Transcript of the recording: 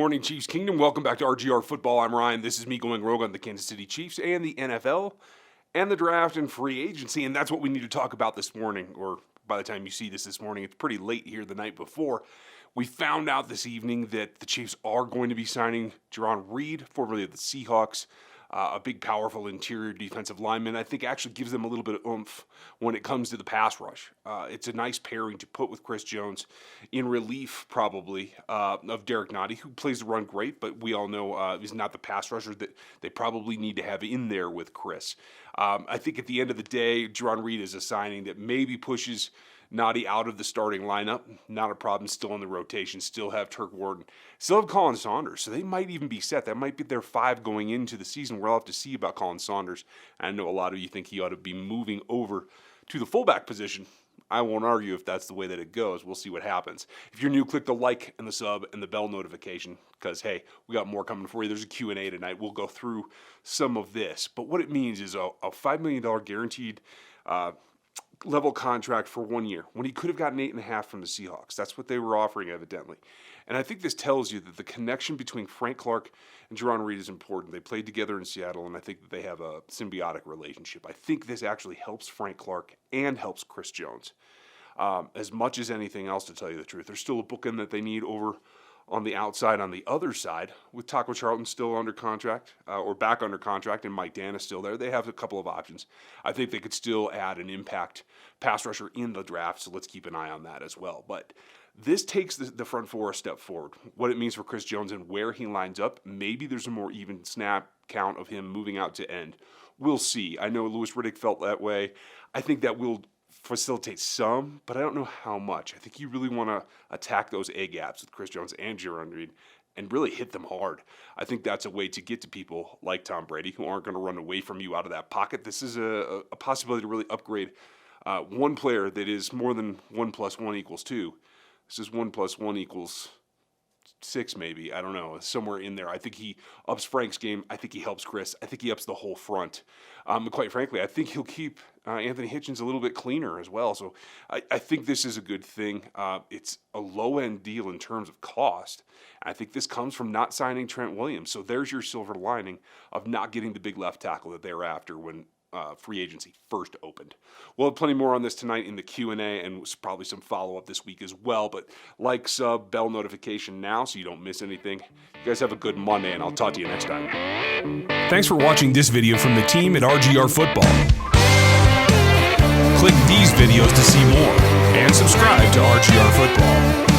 morning, Chiefs Kingdom. Welcome back to RGR Football. I'm Ryan. This is me going rogue on the Kansas City Chiefs and the NFL and the draft and free agency, and that's what we need to talk about this morning, or by the time you see this morning, it's pretty late here the night before. We found out this evening that the Chiefs are going to be signing Jarran Reed, formerly of the Seahawks, a big, powerful interior defensive lineman. I think actually gives them a little bit of oomph when it comes to the pass rush. It's a nice pairing to put with Chris Jones in relief, probably, of Derek Nottie, who plays the run great, but we all know he's not the pass rusher that they probably need to have in there with Chris. I think at the end of the day, Jarran Reed is a signing that maybe pushes Nottie out of the starting lineup. Not a problem, still in the rotation, still have Turk Wharton, still have Colin Saunders, so they might even be set. That might be their 5 going into the season. We'll have to see about Colin Saunders. I know a lot of you think he ought to be moving over to the fullback position. I won't argue if that's the way that it goes. We'll see what happens. If you're new, click the like and the sub and the bell notification because, hey, we got more coming for you. There's a Q&A tonight. We'll go through some of this. But what it means is a $5 million guaranteed level contract for 1 year when he could have gotten 8.5 from the Seahawks. That's what they were offering, evidently. And I think this tells you that the connection between Frank Clark and Jarran Reed is important. They played together in Seattle, and I think that they have a symbiotic relationship. I think this actually helps Frank Clark and helps Chris Jones. As much as anything else, to tell you the truth. There's still a bookend that they need over on the outside, on the other side, with Taco Charlton still under contract, or back under contract, and Mike Dan is still there. They have a couple of options. I think they could still add an impact pass rusher in the draft, so let's keep an eye on that as well. But this takes the front four a step forward. What it means for Chris Jones and where he lines up, maybe there's a more even snap count of him moving out to end. We'll see. I know Louis Riddick felt that way. I think that will facilitate some, but I don't know how much. I think you really want to attack those A gaps with Chris Jones and Jarran Reed and really hit them hard. I think that's a way to get to people like Tom Brady who aren't going to run away from you out of that pocket. This is a possibility to really upgrade one player that is more than 1 + 1 = 2. This is 1 + 1 = 6, maybe. I don't know. Somewhere in there. I think he ups Frank's game. I think he helps Chris. I think he ups the whole front. Quite frankly, I think he'll keep Anthony Hitchens a little bit cleaner as well. So I think this is a good thing. It's a low-end deal in terms of cost. I think this comes from not signing Trent Williams. So there's your silver lining of not getting the big left tackle that they were after when free agency first opened. We'll have plenty more on this tonight in the Q&A and probably some follow-up this week as well. But like, sub, bell notification now so you don't miss anything. You guys have a good Monday, and I'll talk to you next time. Thanks for watching this video from the team at RGR Football. Click these videos to see more and subscribe to RGR Football.